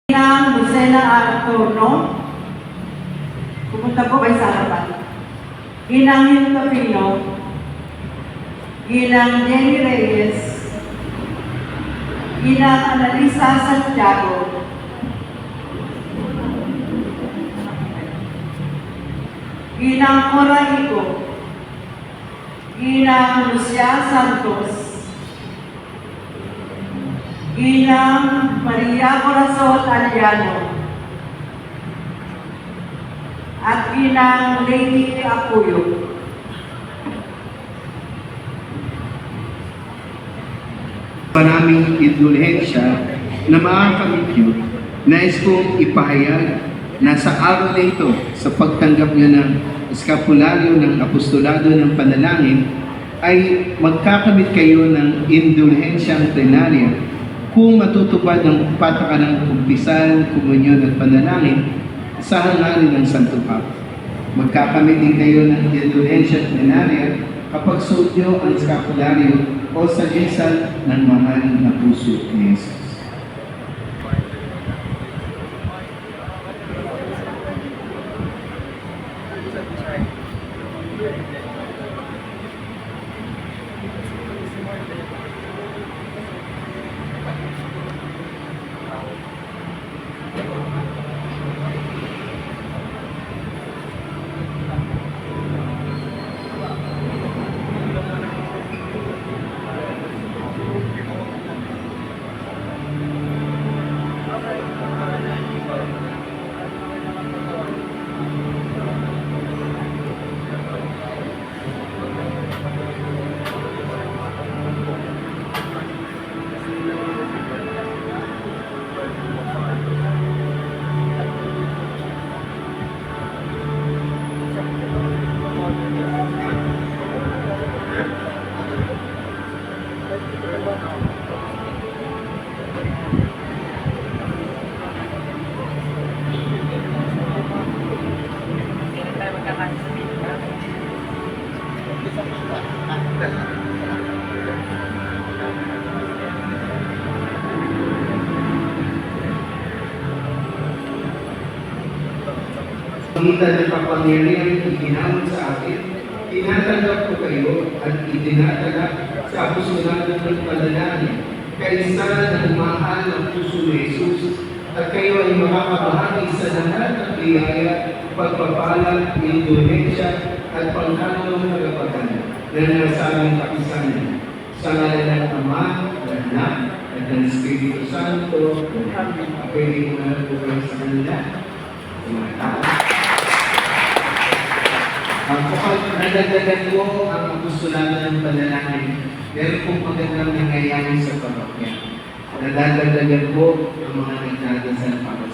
Ginang Lucena Artorno, pumunta po kayo sa harapan. Ginang Hilda Pino, Ginang Jenny Reyes, Ginang Analisa Santiago, Ginang Cora Ico, Ginang Lucia Santos, Ginang Maria Corazon Aliano, at Ginang Lady Apuyo. Maraming indulhensya na makakamit nyo, nais kong ipahayag na sa araw na ito, sa pagtanggap nyo ng eskapularyo ng apostolado ng panalangin, ay magkakamit kayo ng indulhensyang plenarya kung matutupad ang patakanang kumpisan, komunyon at panalangin sa hangarin ng Santo Papa. Magkakamit din kayo ng indulhensyang plenarya kapag suot nyo ang eskapularyo o sa lisan ng mahal na puso ni Jesus. Pangita ng kapangyarihan iginawad sa akin, tinatanggap ko kayo at itinatala sa apostolado ng panalangin, kaisa ng mahal ng puso ni Jesus, at kayo ay makakabahagi sa lahat ng biyaya, pagpapala, indulhensya, at pangkalong nagapatan na nasa aming kapisanan. Sa ngalan ng Ama, ng Anak, at ng Espiritu Santo, pwede ko na buhay sa kanila. Mga tao. Kapag nadagdagan mo ang apostolado ng panalangin, meron pong magandang nangyayari sa parokya. Nadadagdagan mo ang mga nagdadasal para